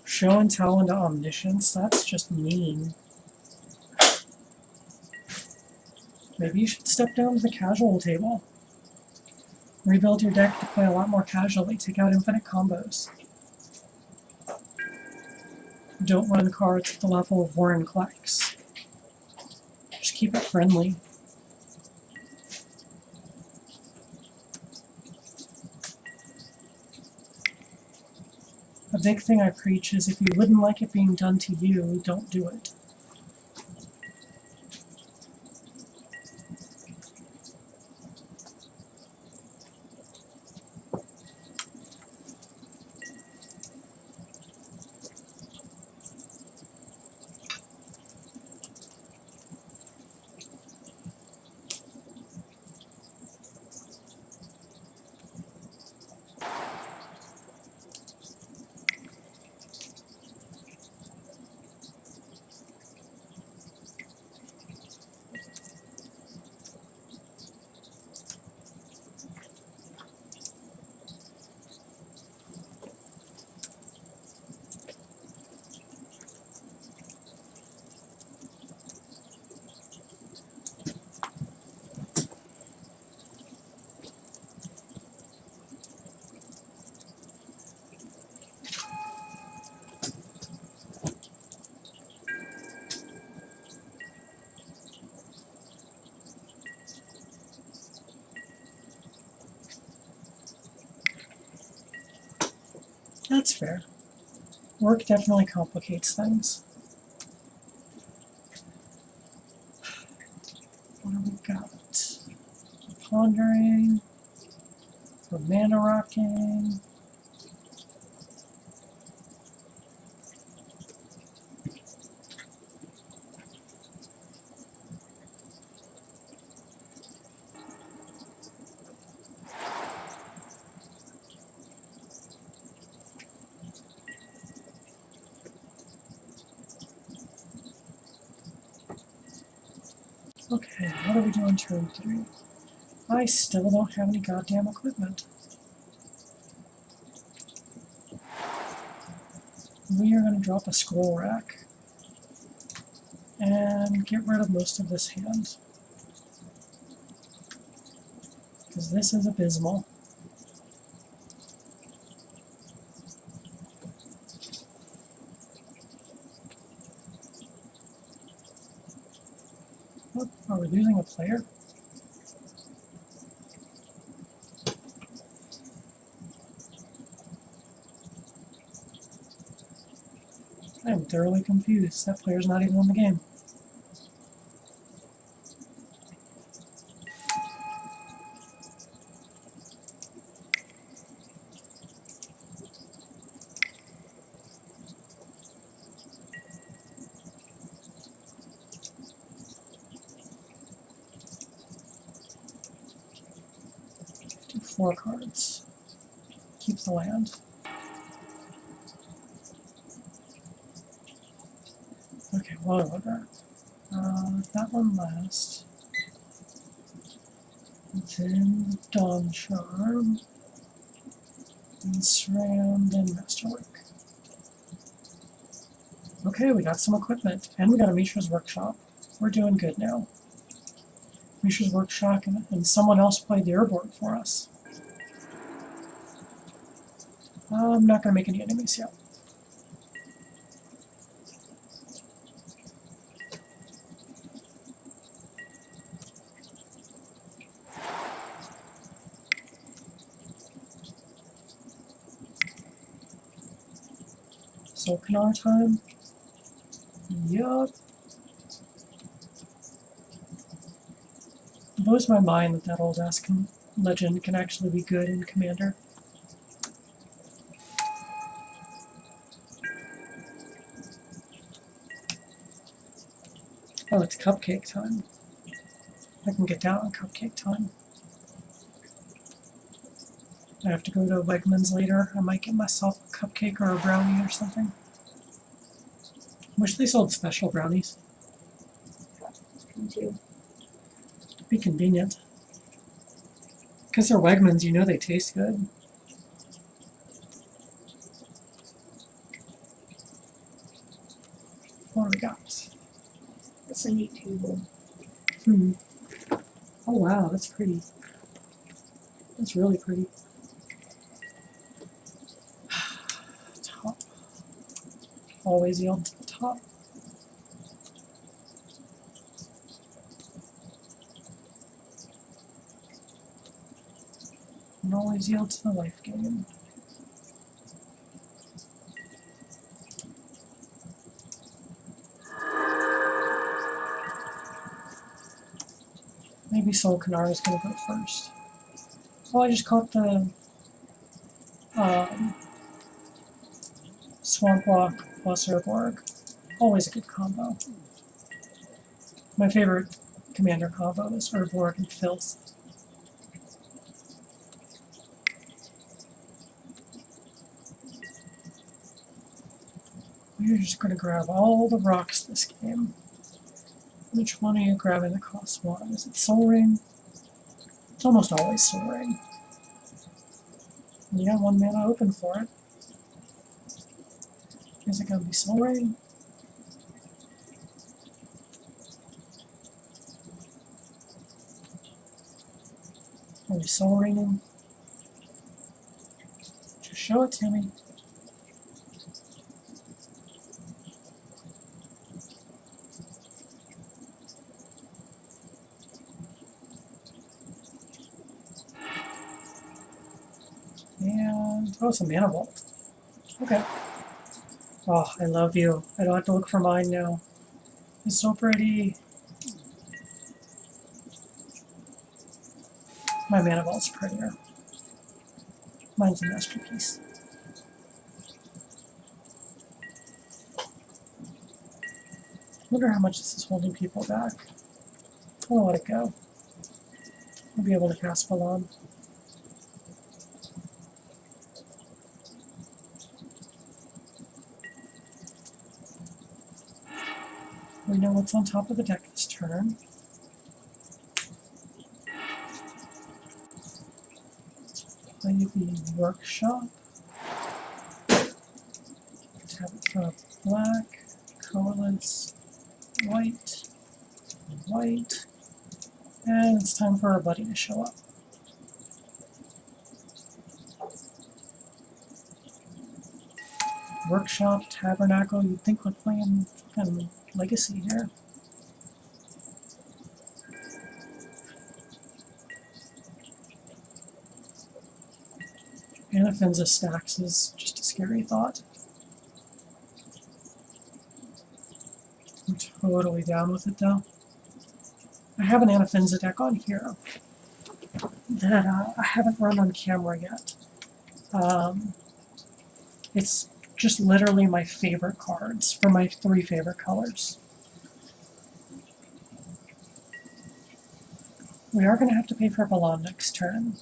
Speaker 5: Show and tell into omniscience, that's just mean. Maybe you should step down to the casual table. Rebuild your deck to play a lot more casually, take out infinite combos. Don't run cards at the level of Warren Klex. Just keep it friendly. A big thing I preach is if you wouldn't like it being done to you, don't do it. That's fair. Work definitely complicates things. What do we got? Pondering. For mana rocking. Okay, what are we doing turn 3? I still don't have any goddamn equipment. We are going to drop a scroll rack and get rid of most of this hand. Because this is abysmal. Oh, are we losing a player? I am thoroughly confused. That player's not even in the game. Do 4 cards. Keep the land. Okay, what about that? That one last. Then Dawn Charm. And SRAM, then Masterwork. Okay, we got some equipment. And we got a Mishra's Workshop. We're doing good now. Misha's Workshop, and someone else played the Urborg for us. I'm not going to make any enemies yet. Solkanar time. Yup. It blows my mind that that old-ass legend can actually be good in Commander. Oh, it's cupcake time. I can get down on cupcake time. I have to go to Wegmans later. I might get myself a cupcake or a brownie or something. Wish they sold special brownies.
Speaker 6: Me too.
Speaker 5: It'd be convenient. Because they're Wegmans, you know they taste good. What do we got?
Speaker 6: That's a neat table.
Speaker 5: Hmm. Oh wow, that's pretty. That's really pretty. Top. Always yield to the top. And always yield to the life gain. Maybe Solkanar is going to go first. Oh, I just caught the Swamp Walk plus Urborg. Always a good combo. My favorite commander combo is Urborg and Filth. We're just going to grab all the rocks this game. Which one are you grabbing that costs one? Is it Soul Ring? It's almost always Soul Ring. And you got 1 mana open for it. Is it going to be Soul Ring? Are we Soul Ringing? Just show it to me. And, oh, it's a Mana Vault. Okay. Oh, I love you. I don't have to look for mine now. It's so pretty. My Mana Vault's prettier. Mine's a masterpiece. Wonder how much this is holding people back. I'll let it go. I'll be able to cast Balan. We know what's on top of the deck this turn. Play the Workshop. Tap it for black, colorless, white, white, and it's time for our buddy to show up. Workshop, Tabernacle, you'd think we're playing fucking Legacy here. Anafenza stacks is just a scary thought. I'm totally down with it though. I have an Anafenza deck on here that I haven't run on camera yet. It's just literally my favorite cards for my 3 favorite colors. We are going to have to pay for Balan next turn.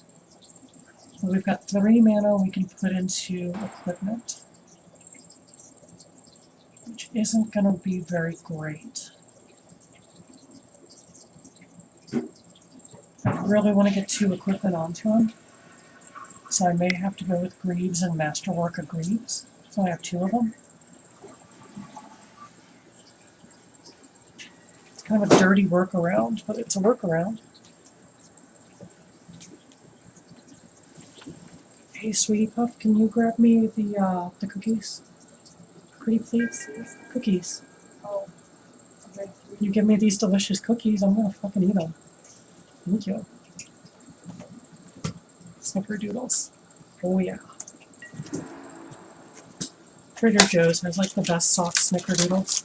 Speaker 5: We've got 3 mana we can put into equipment, which isn't going to be very great. I really want to get 2 equipment onto him, so I may have to go with Greaves and Masterwork of Greaves. So I have 2 of them. It's kind of a dirty workaround, but it's a workaround. Hey, Sweetie Puff, can you grab me the cookies? Pretty please? Cookies.
Speaker 6: Oh, okay.
Speaker 5: You give me these delicious cookies, I'm gonna fucking eat them. Thank you. Snickerdoodles. Oh yeah. Trader Joe's has like the best soft snickerdoodles.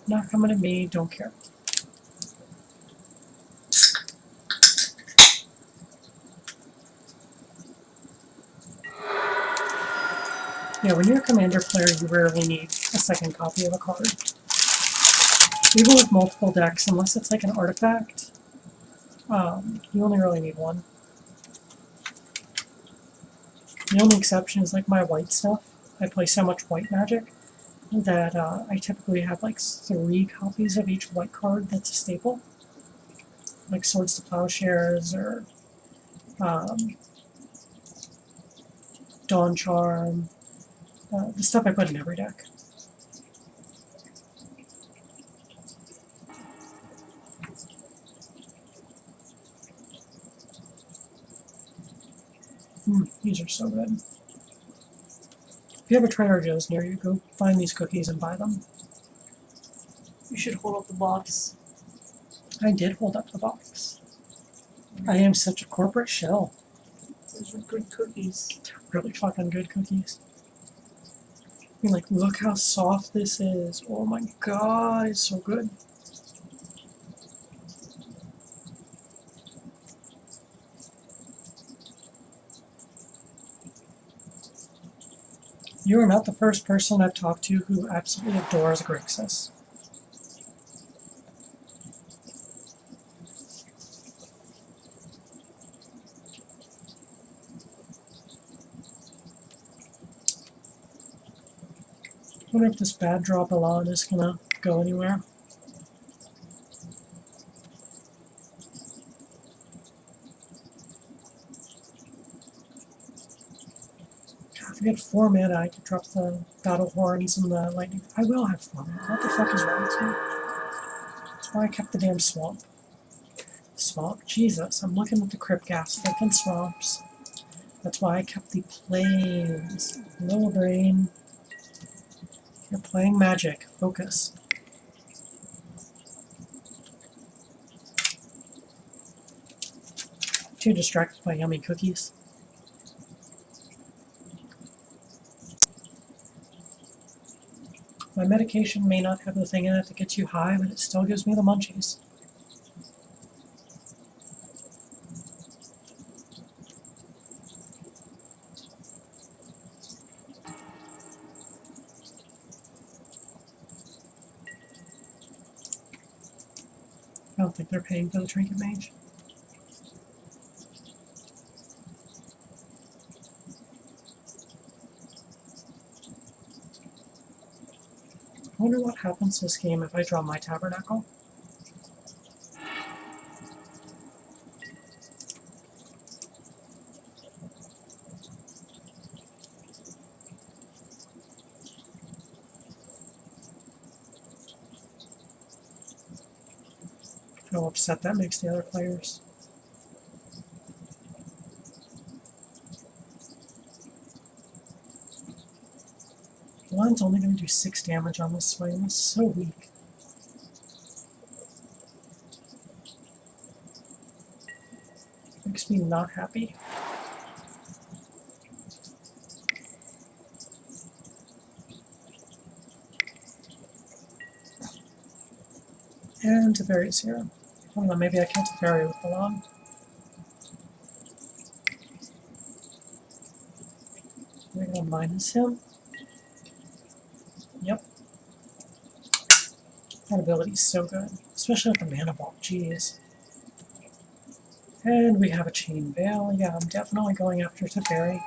Speaker 5: Not coming at me, don't care. Yeah, when you're a commander player, you rarely need a second copy of a card. Even with multiple decks, unless it's like an artifact, you only really need one. The only exception is like my white stuff. I play so much white magic that I typically have like 3 copies of each white card that's a staple. Like Swords to Plowshares or Dawn Charm. The stuff I put in every deck. These are so good. If you have a Trader Joe's near you, go find these cookies and buy them.
Speaker 6: You should hold up the box.
Speaker 5: I did hold up the box. I am such a corporate shell.
Speaker 6: Those are good cookies.
Speaker 5: They're really fucking good cookies. I mean, like, look how soft this is. Oh my god, it's so good. You are not the first person I've talked to who absolutely adores Grixis. I wonder if this bad draw Balan is gonna go anywhere. God, if we had 4 mana, I could drop the Battle Horns and the Lightning. I will have 4 mana. What the fuck is wrong with me? That's why I kept the damn swamp. Swamp? Jesus, I'm looking at the Crypt Gas freaking swamps. That's why I kept the plains. Little brain. You're playing Magic. Focus. Too distracted by yummy cookies. My medication may not have the thing in it that gets you high, but it still gives me the munchies. I don't think they're paying for the Trinket Mage. I wonder what happens this game if I draw my Tabernacle. How upset that makes the other players. Balan's only going to do 6 damage on this swing. That's so weak. Makes me not happy. And Teferi's here. I don't know, maybe I can't Teferi with Balan. We're going to minus him. Yep. That ability's so good. Especially with the mana ball. Jeez. And we have a Chain Veil. Yeah, I'm definitely going after Teferi.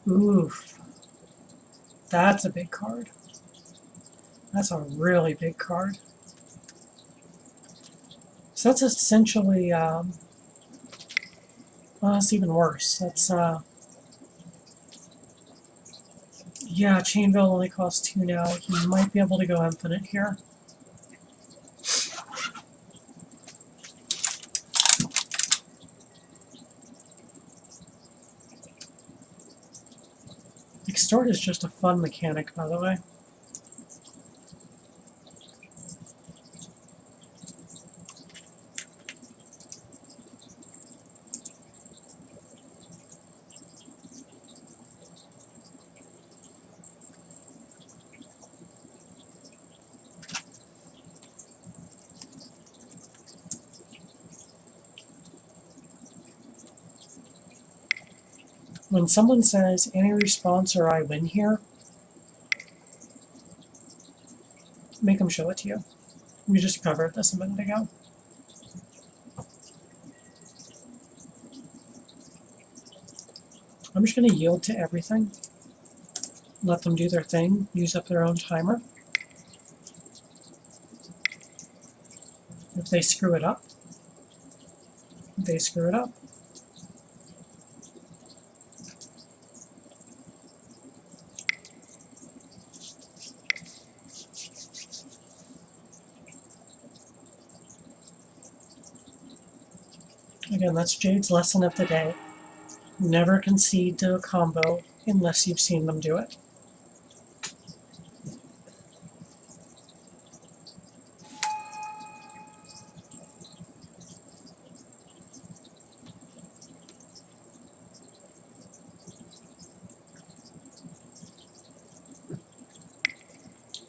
Speaker 5: Oof. That's a big card. That's a really big card. So that's essentially, well, that's even worse. That's Yeah, Chainville only costs 2 now. He might be able to go infinite here. Extort is just a fun mechanic, by the way. When someone says any response or I win here, make them show it to you. We just covered this a minute ago. I'm just going to yield to everything. Let them do their thing, use up their own timer. If they screw it up, they screw it up. Again, that's Jade's lesson of the day. Never concede to a combo unless you've seen them do it.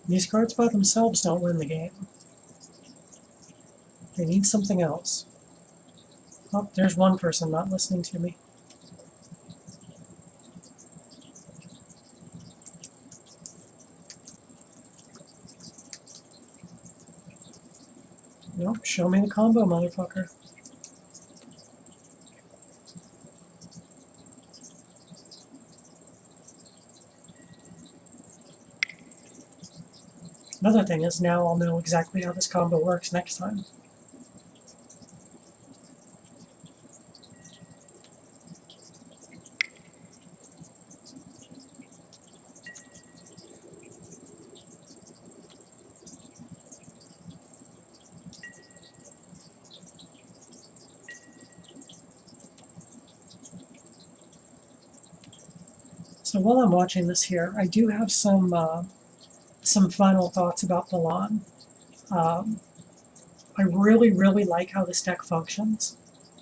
Speaker 5: These cards by themselves don't win the game. They need something else. Oh, there's one person not listening to me. Nope, show me the combo, motherfucker. Another thing is now I'll know exactly how this combo works next time. So while I'm watching this here, I do have some final thoughts about Balan. I really, really like how this deck functions.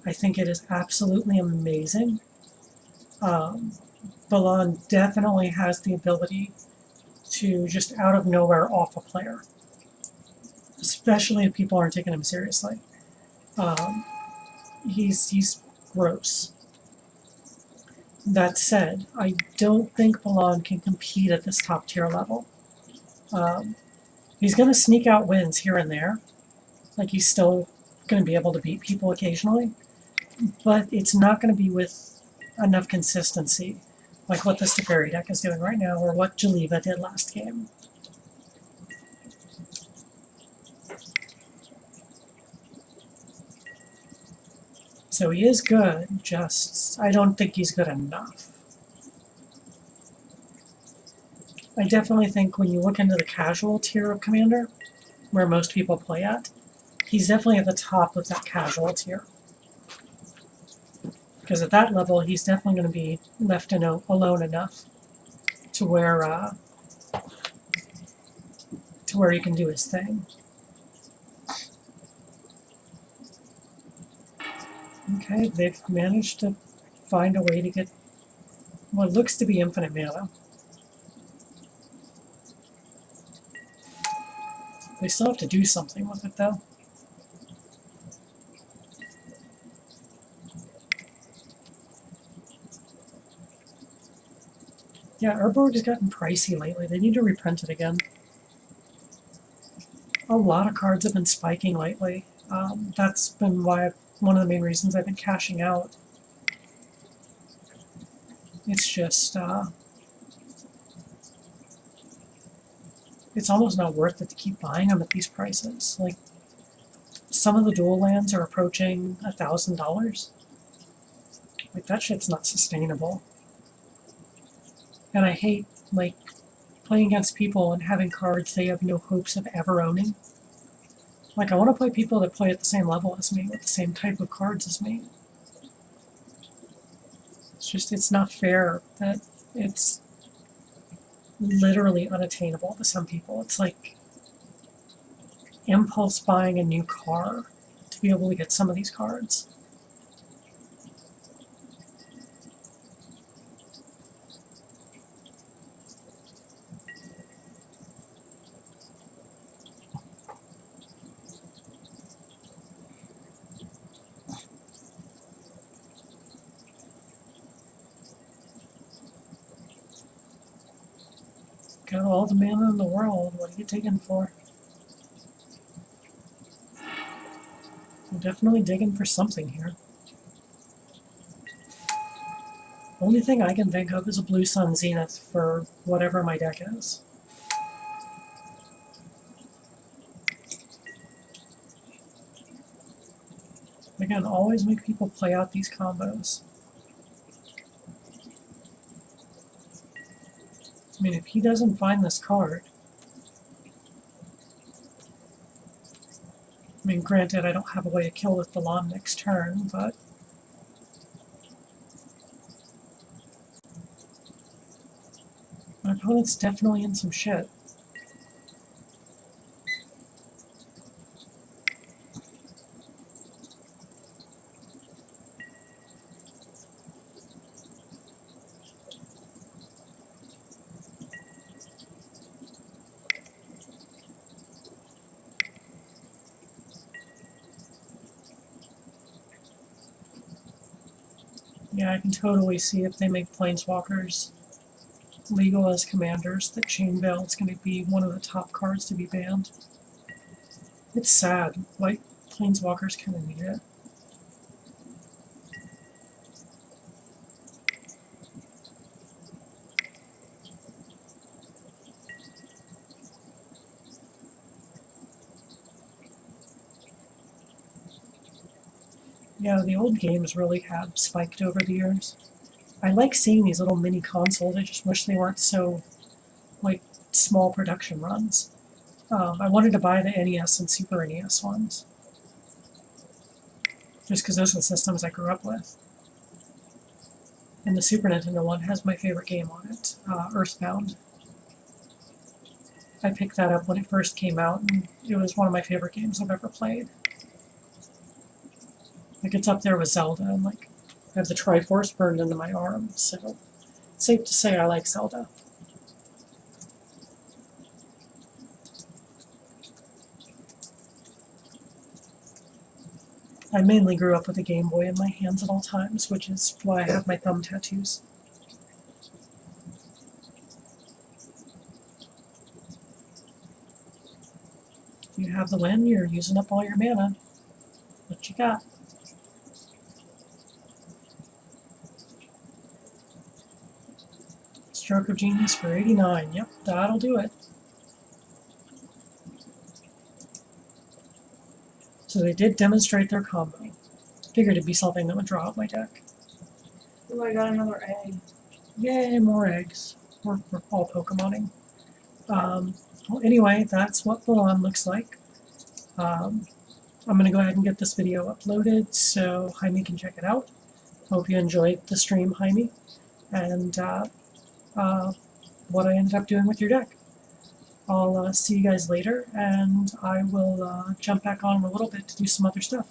Speaker 5: I think it is absolutely amazing. Balan definitely has the ability to just out of nowhere off a player, especially if people aren't taking him seriously. He's gross. That said, I don't think Balan can compete at this top tier level. He's going to sneak out wins here and there. Like, he's still going to be able to beat people occasionally. But it's not going to be with enough consistency, like what the Stefari deck is doing right now, or what Jaliva did last game. So he is good, just I don't think he's good enough. I definitely think when you look into the casual tier of Commander, where most people play at, he's definitely at the top of that casual tier. Because at that level, he's definitely going to be left alone enough to where he can do his thing. Okay, they've managed to find a way to get what looks to be infinite mana. They still have to do something with it, though. Yeah, Urborg has gotten pricey lately. They need to reprint it again. A lot of cards have been spiking lately. That's been one of the main reasons I've been cashing out. It's just, it's almost not worth it to keep buying them at these prices. Like, some of the dual lands are approaching $1,000. Like, that shit's not sustainable. And I hate, like, playing against people and having cards they have no hopes of ever owning. Like, I want to play people that play at the same level as me, with the same type of cards as me. It's just, it's not fair that it's literally unattainable to some people. It's like impulse buying a new car to be able to get some of these cards. Got all the mana in the world, what are you digging for? I'm definitely digging for something here. Only thing I can think of is a Blue Sun Zenith for whatever my deck is. Again, always make people play out these combos. I mean, if he doesn't find this card... I mean, granted, I don't have a way to kill with Balan next turn, but... my opponent's definitely in some shit. Yeah, I can totally see if they make Planeswalkers legal as commanders, that Chain Veil is going to be one of the top cards to be banned. It's sad. White Planeswalkers kind of need it. Yeah, the old games really have spiked over the years. I like seeing these little mini consoles. I just wish they weren't so, like, small production runs. I wanted to buy the NES and Super NES ones, just because those are the systems I grew up with. And the Super Nintendo one has my favorite game on it, Earthbound. I picked that up when it first came out, and it was one of my favorite games I've ever played. Like, it's up there with Zelda, and like, I have the Triforce burned into my arm, so it's safe to say I like Zelda. I mainly grew up with a Game Boy in my hands at all times, which is why I have my thumb tattoos. You have the win, you're using up all your mana. What you got? Stroke of Genius for 89. Yep, that'll do it. So they did demonstrate their combo. Figured it'd be something that would draw out my deck.
Speaker 6: Oh, I got another egg.
Speaker 5: Yay, more eggs. We're all Pokemoning. Well, anyway, that's what Balan looks like. I'm going to go ahead and get this video uploaded so Jaime can check it out. Hope you enjoyed the stream, Jaime, and what I ended up doing with your deck. I'll see you guys later, and I will jump back on in a little bit to do some other stuff.